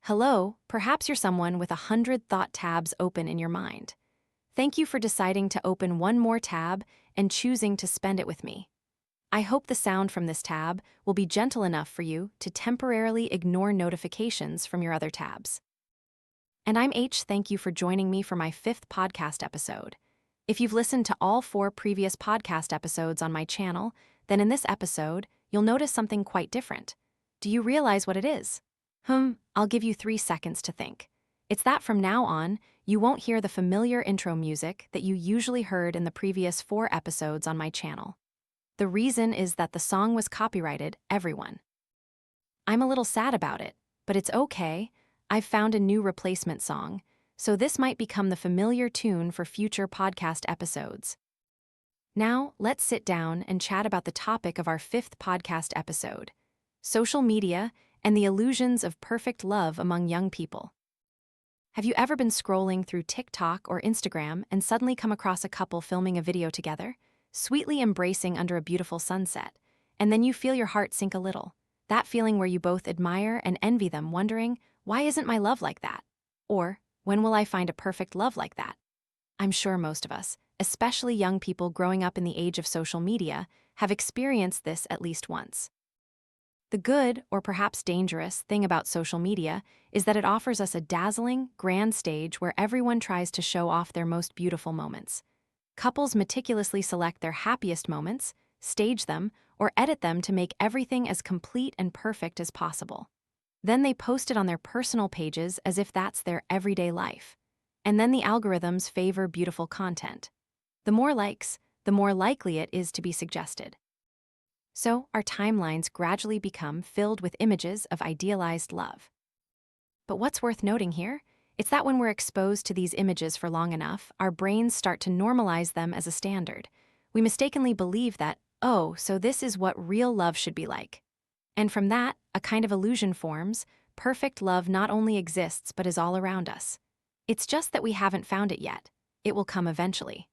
Hello, perhaps you're someone with 100 thought tabs open in your mind. Thank you for deciding to open one more tab and choosing to spend it with me. I hope the sound from this tab will be gentle enough for you to temporarily ignore notifications from your other tabs. And I'm H. Thank you for joining me for my 5th podcast episode. If you've listened to all 4 previous podcast episodes on my channel, then in this episode, you'll notice something quite different. Do you realize what it is? I'll give you 3 seconds to think. It's that from now on, you won't hear the familiar intro music that you usually heard in the previous 4 episodes on my channel. The reason is that the song was copyrighted, everyone. I'm a little sad about it, but it's okay. I've found a new replacement song, so this might become the familiar tune for future podcast episodes. Now, let's sit down and chat about the topic of our 5th podcast episode: social media and the illusions of perfect love among young people. Have you ever been scrolling through TikTok or Instagram and suddenly come across a couple filming a video together, sweetly embracing under a beautiful sunset, and then you feel your heart sink a little? That feeling where you both admire and envy them, wondering, why isn't my love like that? Or, when will I find a perfect love like that? I'm sure most of us, especially young people growing up in the age of social media, have experienced this at least once. The good, or perhaps dangerous, thing about social media is that it offers us a dazzling, grand stage where everyone tries to show off their most beautiful moments. Couples meticulously select their happiest moments, stage them, or edit them to make everything as complete and perfect as possible. Then they post it on their personal pages as if that's their everyday life. And then the algorithms favor beautiful content. The more likes, the more likely it is to be suggested. So, our timelines gradually become filled with images of idealized love. But what's worth noting here? It's that when we're exposed to these images for long enough, our brains start to normalize them as a standard. We mistakenly believe that, oh, so this is what real love should be like. And from that, a kind of illusion forms. Perfect love not only exists but is all around us. It's just that we haven't found it yet. It will come eventually.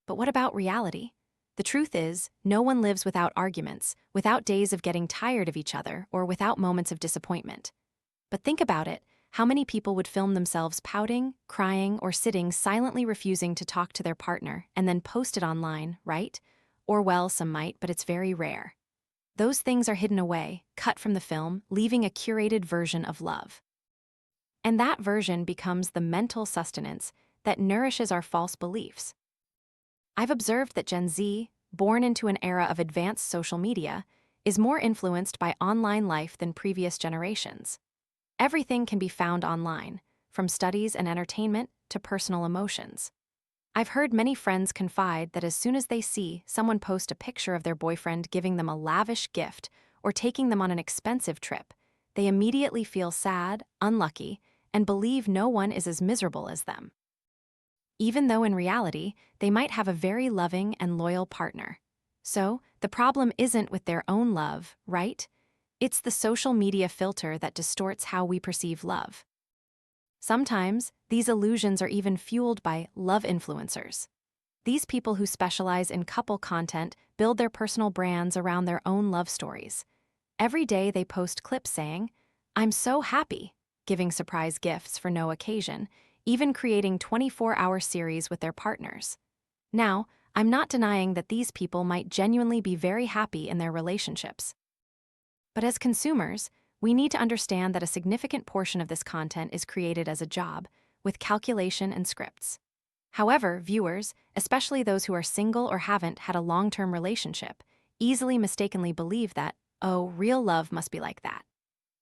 But what about reality? The truth is, no one lives without arguments, without days of getting tired of each other, or without moments of disappointment. But think about it, how many people would film themselves pouting, crying, or sitting silently refusing to talk to their partner and then post it online, right? Or well, some might, but it's very rare. Those things are hidden away, cut from the film, leaving a curated version of love. And that version becomes the mental sustenance that nourishes our false beliefs. I've observed that Gen Z, born into an era of advanced social media, is more influenced by online life than previous generations. Everything can be found online, from studies and entertainment to personal emotions. I've heard many friends confide that as soon as they see someone post a picture of their boyfriend giving them a lavish gift or taking them on an expensive trip, they immediately feel sad, unlucky, and believe no one is as miserable as them. Even though in reality, they might have a very loving and loyal partner. So, the problem isn't with their own love, right? It's the social media filter that distorts how we perceive love. Sometimes, these illusions are even fueled by love influencers. These people who specialize in couple content build their personal brands around their own love stories. Every day they post clips saying, "I'm so happy," giving surprise gifts for no occasion, even creating 24-hour series with their partners. Now, I'm not denying that these people might genuinely be very happy in their relationships. But as consumers, we need to understand that a significant portion of this content is created as a job, with calculation and scripts. However, viewers, especially those who are single or haven't had a long-term relationship, easily mistakenly believe that, oh, real love must be like that.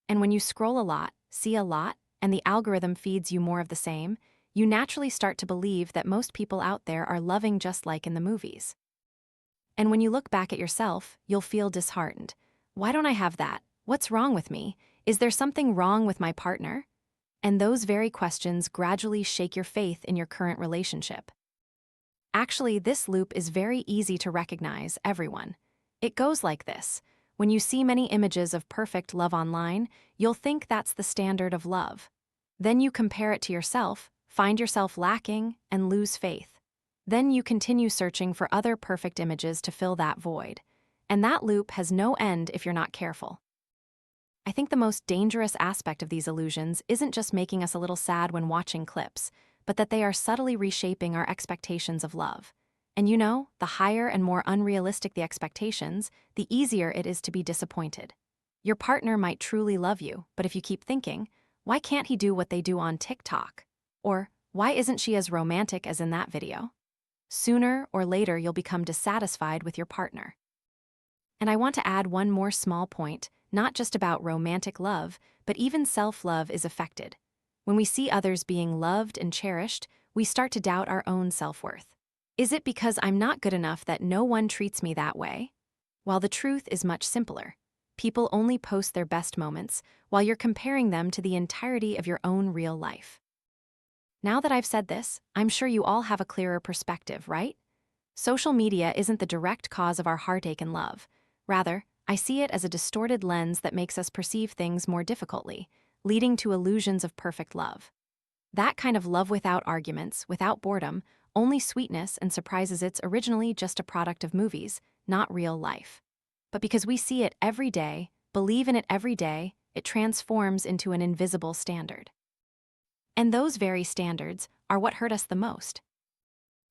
And when you scroll a lot, see a lot, and the algorithm feeds you more of the same, you naturally start to believe that most people out there are loving just like in the movies. And when you look back at yourself, you'll feel disheartened. Why don't I have that? What's wrong with me? Is there something wrong with my partner? And those very questions gradually shake your faith in your current relationship. Actually, this loop is very easy to recognize, everyone. It goes like this. When you see many images of perfect love online, you'll think that's the standard of love. Then you compare it to yourself, find yourself lacking, and lose faith. Then you continue searching for other perfect images to fill that void. And that loop has no end if you're not careful. I think the most dangerous aspect of these illusions isn't just making us a little sad when watching clips, but that they are subtly reshaping our expectations of love. And you know, the higher and more unrealistic the expectations, the easier it is to be disappointed. Your partner might truly love you, but if you keep thinking, why can't he do what they do on TikTok? Or, why isn't she as romantic as in that video? Sooner or later, you'll become dissatisfied with your partner. And I want to add one more small point, not just about romantic love, but even self-love is affected. When we see others being loved and cherished, we start to doubt our own self-worth. Is it because I'm not good enough that no one treats me that way? While the truth is much simpler. People only post their best moments, while you're comparing them to the entirety of your own real life. Now that I've said this, I'm sure you all have a clearer perspective, right? Social media isn't the direct cause of our heartache and love. Rather, I see it as a distorted lens that makes us perceive things more difficultly, leading to illusions of perfect love. That kind of love without arguments, without boredom, only sweetness and surprises. It's originally just a product of movies, not real life. But because we see it every day, believe in it every day, it transforms into an invisible standard. And those very standards are what hurt us the most.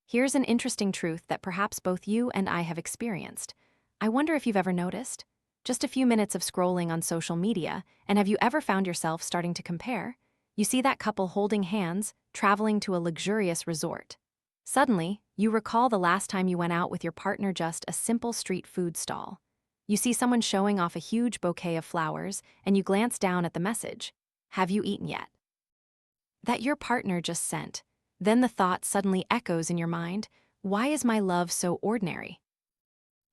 Here's an interesting truth that perhaps both you and I have experienced. I wonder if you've ever noticed. Just a few minutes of scrolling on social media, and have you ever found yourself starting to compare? You see that couple holding hands, traveling to a luxurious resort. Suddenly, you recall the last time you went out with your partner, just a simple street food stall. You see someone showing off a huge bouquet of flowers, and you glance down at the message, "Have you eaten yet?" That your partner just sent. Then the thought suddenly echoes in your mind, why is my love so ordinary?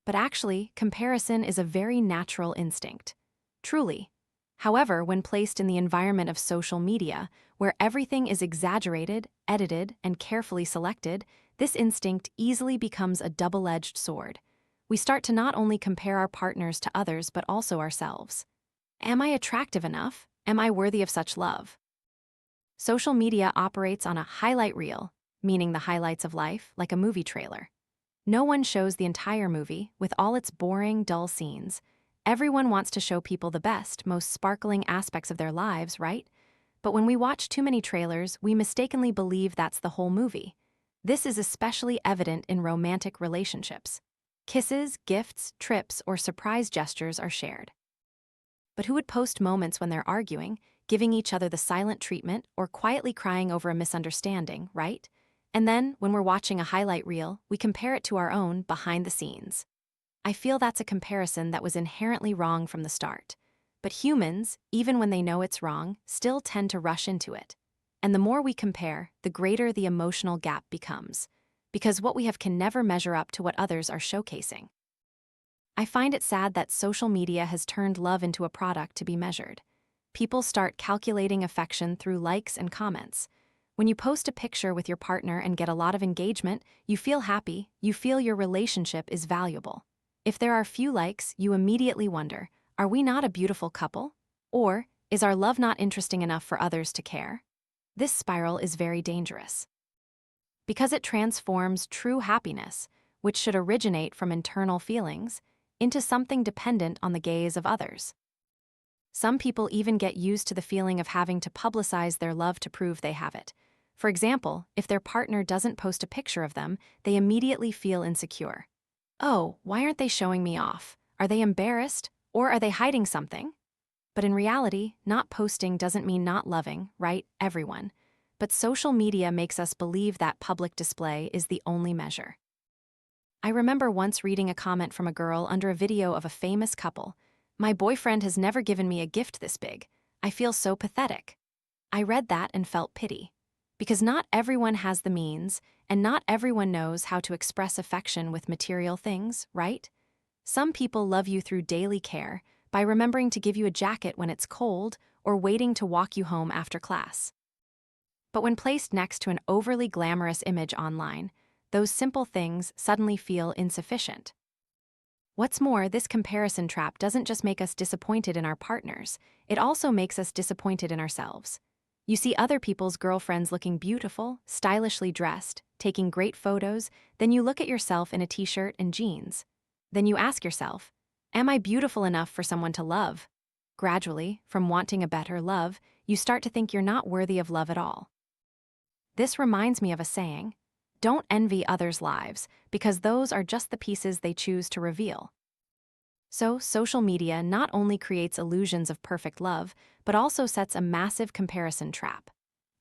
But actually, comparison is a very natural instinct. Truly. However, when placed in the environment of social media, where everything is exaggerated, edited, and carefully selected, this instinct easily becomes a double-edged sword. We start to not only compare our partners to others, but also ourselves. Am I attractive enough? Am I worthy of such love? Social media operates on a highlight reel, meaning the highlights of life, like a movie trailer. No one shows the entire movie, with all its boring, dull scenes. Everyone wants to show people the best, most sparkling aspects of their lives, right? But when we watch too many trailers, we mistakenly believe that's the whole movie. This is especially evident in romantic relationships. Kisses, gifts, trips, or surprise gestures are shared. But who would post moments when they're arguing, giving each other the silent treatment, or quietly crying over a misunderstanding, right? And then, when we're watching a highlight reel, we compare it to our own behind the scenes. I feel that's a comparison that was inherently wrong from the start. But humans, even when they know it's wrong, still tend to rush into it. And the more we compare, the greater the emotional gap becomes. Because what we have can never measure up to what others are showcasing. I find it sad that social media has turned love into a product to be measured. People start calculating affection through likes and comments. When you post a picture with your partner and get a lot of engagement, you feel happy, you feel your relationship is valuable. If there are few likes, you immediately wonder, are we not a beautiful couple? Or, is our love not interesting enough for others to care? This spiral is very dangerous. Because it transforms true happiness, which should originate from internal feelings, into something dependent on the gaze of others. Some people even get used to the feeling of having to publicize their love to prove they have it. For example, if their partner doesn't post a picture of them, they immediately feel insecure. Oh, why aren't they showing me off? Are they embarrassed? Or are they hiding something? But in reality, not posting doesn't mean not loving, right, everyone. But social media makes us believe that public display is the only measure. I remember once reading a comment from a girl under a video of a famous couple. My boyfriend has never given me a gift this big. I feel so pathetic. I read that and felt pity. Because not everyone has the means, and not everyone knows how to express affection with material things, right? Some people love you through daily care, by remembering to give you a jacket when it's cold, or waiting to walk you home after class. But when placed next to an overly glamorous image online, those simple things suddenly feel insufficient. What's more, this comparison trap doesn't just make us disappointed in our partners, it also makes us disappointed in ourselves. You see other people's girlfriends looking beautiful, stylishly dressed, taking great photos, then you look at yourself in a t-shirt and jeans. Then you ask yourself, am I beautiful enough for someone to love? Gradually, from wanting a better love, you start to think you're not worthy of love at all. This reminds me of a saying: don't envy others' lives, because those are just the pieces they choose to reveal. So, social media not only creates illusions of perfect love, but also sets a massive comparison trap.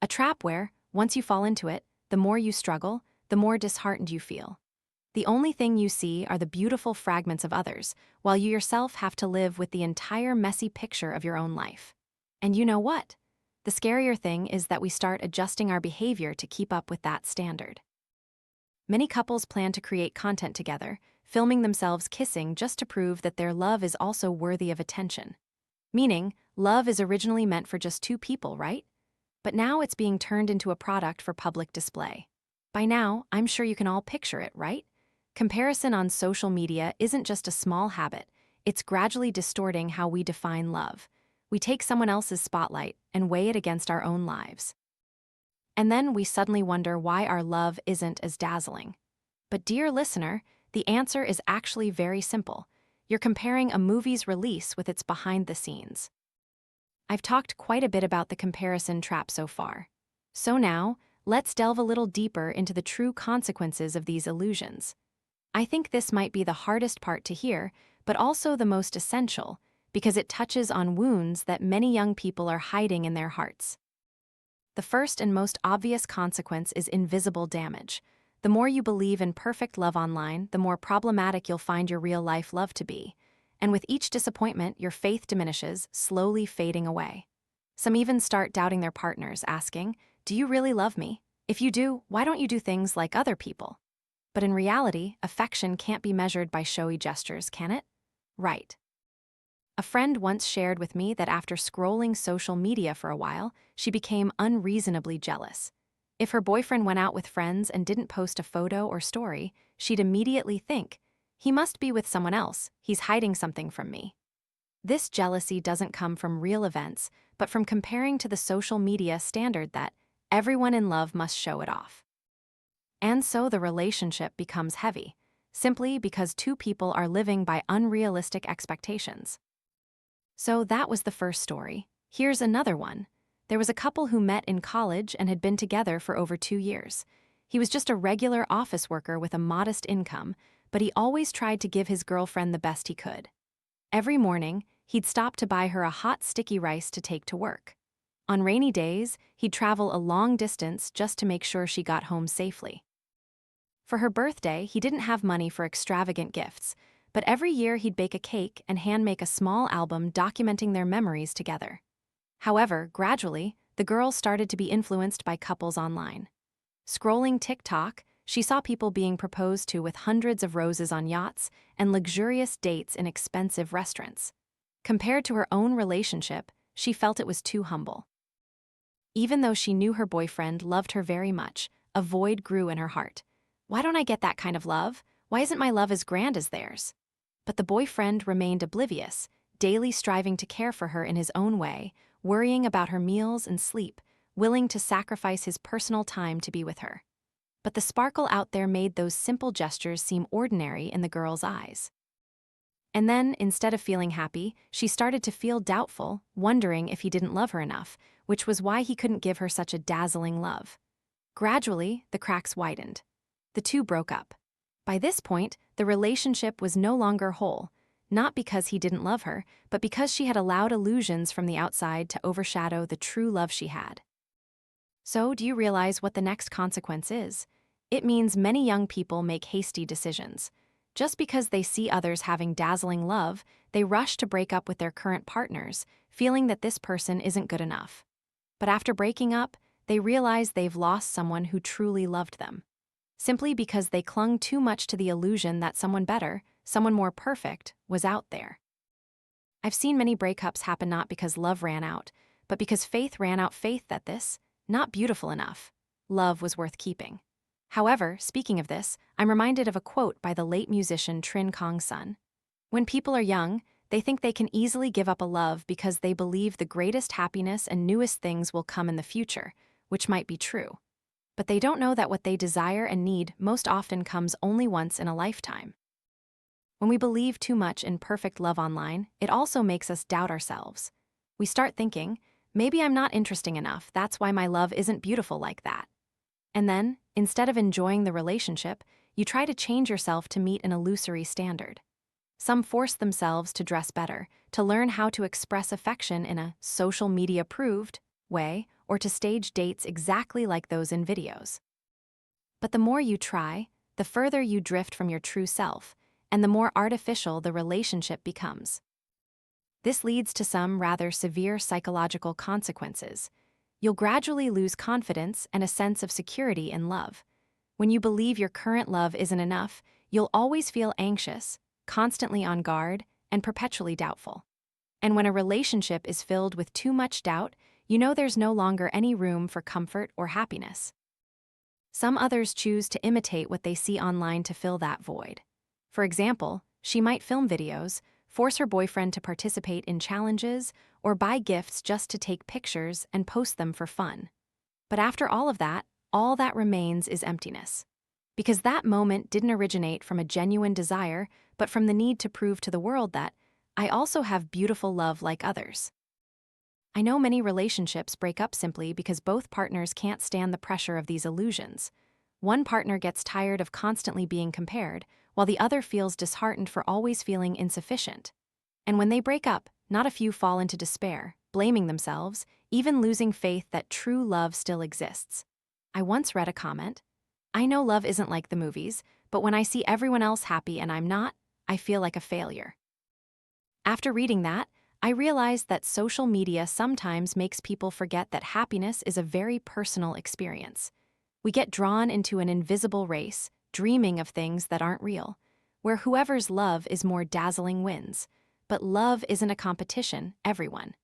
A trap where, once you fall into it, the more you struggle, the more disheartened you feel. The only thing you see are the beautiful fragments of others, while you yourself have to live with the entire messy picture of your own life. And you know what? The scarier thing is that we start adjusting our behavior to keep up with that standard. Many couples plan to create content together, filming themselves kissing just to prove that their love is also worthy of attention. Meaning, love is originally meant for just two people, right? But now it's being turned into a product for public display. By now, I'm sure you can all picture it, right? Comparison on social media isn't just a small habit, it's gradually distorting how we define love. We take someone else's spotlight and weigh it against our own lives. And then we suddenly wonder why our love isn't as dazzling. But dear listener, the answer is actually very simple. You're comparing a movie's release with its behind the scenes. I've talked quite a bit about the comparison trap so far. So now, let's delve a little deeper into the true consequences of these illusions. I think this might be the hardest part to hear, but also the most essential, because it touches on wounds that many young people are hiding in their hearts. The first and most obvious consequence is invisible damage. The more you believe in perfect love online, the more problematic you'll find your real-life love to be. And with each disappointment, your faith diminishes, slowly fading away. Some even start doubting their partners, asking, "Do you really love me? If you do, why don't you do things like other people?" But in reality, affection can't be measured by showy gestures, can it? Right. A friend once shared with me that after scrolling social media for a while, she became unreasonably jealous. If her boyfriend went out with friends and didn't post a photo or story, she'd immediately think, "He must be with someone else, he's hiding something from me." This jealousy doesn't come from real events, but from comparing to the social media standard that everyone in love must show it off. And so the relationship becomes heavy, simply because two people are living by unrealistic expectations. So that was the first story. Here's another one. There was a couple who met in college and had been together for over 2 years. He was just a regular office worker with a modest income, but he always tried to give his girlfriend the best he could. Every morning, he'd stop to buy her a hot sticky rice to take to work. On rainy days, he'd travel a long distance just to make sure she got home safely. For her birthday, he didn't have money for extravagant gifts, but every year he'd bake a cake and hand-make a small album documenting their memories together. However, gradually, the girl started to be influenced by couples online. Scrolling TikTok, she saw people being proposed to with hundreds of roses on yachts and luxurious dates in expensive restaurants. Compared to her own relationship, she felt it was too humble. Even though she knew her boyfriend loved her very much, a void grew in her heart. "Why don't I get that kind of love? Why isn't my love as grand as theirs?" But the boyfriend remained oblivious, daily striving to care for her in his own way, worrying about her meals and sleep, willing to sacrifice his personal time to be with her. But the sparkle out there made those simple gestures seem ordinary in the girl's eyes. And then, instead of feeling happy, she started to feel doubtful, wondering if he didn't love her enough, which was why he couldn't give her such a dazzling love. Gradually, the cracks widened. The two broke up. By this point, the relationship was no longer whole, not because he didn't love her, but because she had allowed illusions from the outside to overshadow the true love she had. So, do you realize what the next consequence is? It means many young people make hasty decisions. Just because they see others having dazzling love, they rush to break up with their current partners, feeling that this person isn't good enough. But after breaking up, they realize they've lost someone who truly loved them. Simply because they clung too much to the illusion that someone better, someone more perfect, was out there. I've seen many breakups happen not because love ran out, but because faith ran out, faith that this, not beautiful enough, love was worth keeping. However, speaking of this, I'm reminded of a quote by the late musician Trin Kong's son. "When people are young, they think they can easily give up a love because they believe the greatest happiness and newest things will come in the future, which might be true. But they don't know that what they desire and need most often comes only once in a lifetime." When we believe too much in perfect love online, it also makes us doubt ourselves. We start thinking, maybe I'm not interesting enough, that's why my love isn't beautiful like that. And then, instead of enjoying the relationship, you try to change yourself to meet an illusory standard. Some force themselves to dress better, to learn how to express affection in a social media-approved way, or to stage dates exactly like those in videos. But the more you try, the further you drift from your true self, and the more artificial the relationship becomes. This leads to some rather severe psychological consequences. You'll gradually lose confidence and a sense of security in love. When you believe your current love isn't enough, you'll always feel anxious, constantly on guard, and perpetually doubtful. And when a relationship is filled with too much doubt, you know there's no longer any room for comfort or happiness. Some others choose to imitate what they see online to fill that void. For example, she might film videos, force her boyfriend to participate in challenges, or buy gifts just to take pictures and post them for fun. But after all that remains is emptiness. Because that moment didn't originate from a genuine desire, but from the need to prove to the world that I also have beautiful love like others. I know many relationships break up simply because both partners can't stand the pressure of these illusions. One partner gets tired of constantly being compared, while the other feels disheartened for always feeling insufficient. And when they break up, not a few fall into despair, blaming themselves, even losing faith that true love still exists. I once read a comment, "I know love isn't like the movies, but when I see everyone else happy and I'm not, I feel like a failure." After reading that, I realized that social media sometimes makes people forget that happiness is a very personal experience. We get drawn into an invisible race, dreaming of things that aren't real, where whoever's love is more dazzling wins. But love isn't a competition, everyone.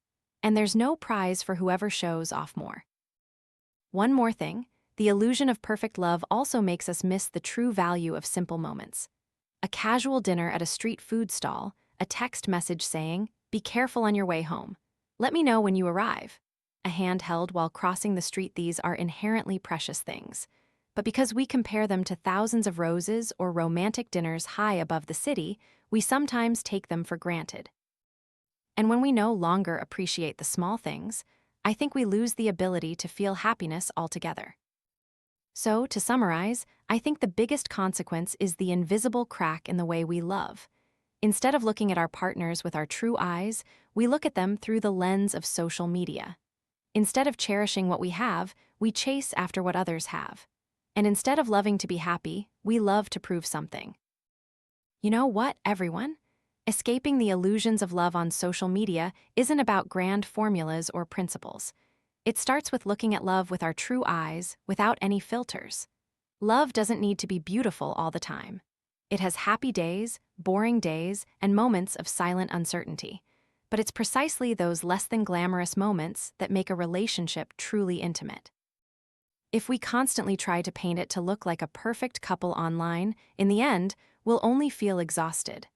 And there's no prize for whoever shows off more. One more thing, the illusion of perfect love also makes us miss the true value of simple moments. A casual dinner at a street food stall, a text message saying, "Be careful on your way home. Let me know when you arrive." A hand held while crossing the street, these are inherently precious things. But because we compare them to thousands of roses or romantic dinners high above the city, we sometimes take them for granted. And when we no longer appreciate the small things, I think we lose the ability to feel happiness altogether. So, to summarize, I think the biggest consequence is the invisible crack in the way we love. Instead of looking at our partners with our true eyes, we look at them through the lens of social media. Instead of cherishing what we have, we chase after what others have. And instead of loving to be happy, we love to prove something. You know what, everyone? Escaping the illusions of love on social media isn't about grand formulas or principles. It starts with looking at love with our true eyes, without any filters. Love doesn't need to be beautiful all the time. It has happy days, boring days, and moments of silent uncertainty. But it's precisely those less than glamorous moments that make a relationship truly intimate. If we constantly try to paint it to look like a perfect couple online, in the end, we'll only feel exhausted.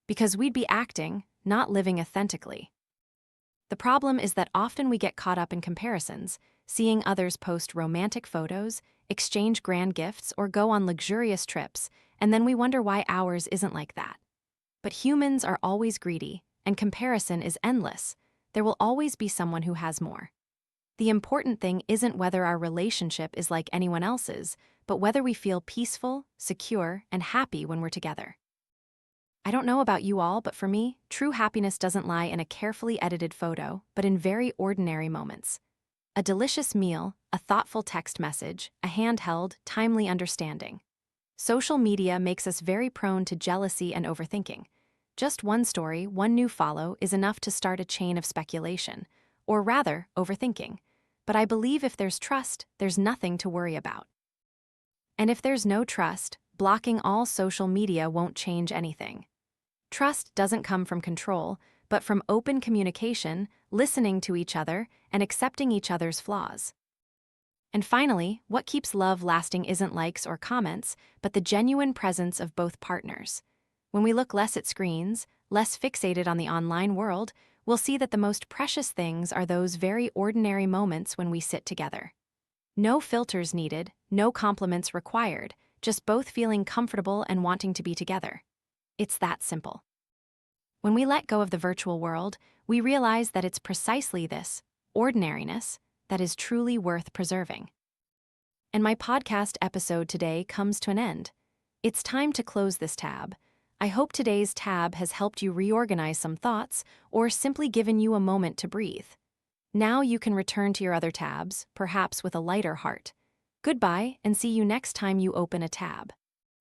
Because we'd be acting, not living authentically. The problem is that often we get caught up in comparisons, seeing others post romantic photos, exchange grand gifts, or go on luxurious trips, and then we wonder why ours isn't like that. But humans are always greedy, and comparison is endless. There will always be someone who has more. The important thing isn't whether our relationship is like anyone else's, but whether we feel peaceful, secure, and happy when we're together. I don't know about you all, but for me, true happiness doesn't lie in a carefully edited photo, but in very ordinary moments. A delicious meal, a thoughtful text message, a handheld, timely understanding. Social media makes us very prone to jealousy and overthinking. Just one story, one new follow is enough to start a chain of speculation, or rather, overthinking. But I believe if there's trust, there's nothing to worry about. And if there's no trust, blocking all social media won't change anything. Trust doesn't come from control, but from open communication, listening to each other, and accepting each other's flaws. And finally, what keeps love lasting isn't likes or comments, but the genuine presence of both partners. When we look less at screens, less fixated on the online world, we'll see that the most precious things are those very ordinary moments when we sit together. No filters needed, no compliments required, just both feeling comfortable and wanting to be together. It's that simple. When we let go of the virtual world, we realize that it's precisely this ordinariness that is truly worth preserving. And my podcast episode today comes to an end. It's time to close this tab. I hope today's tab has helped you reorganize some thoughts or simply given you a moment to breathe. Now you can return to your other tabs, perhaps with a lighter heart. Goodbye, and see you next time you open a tab.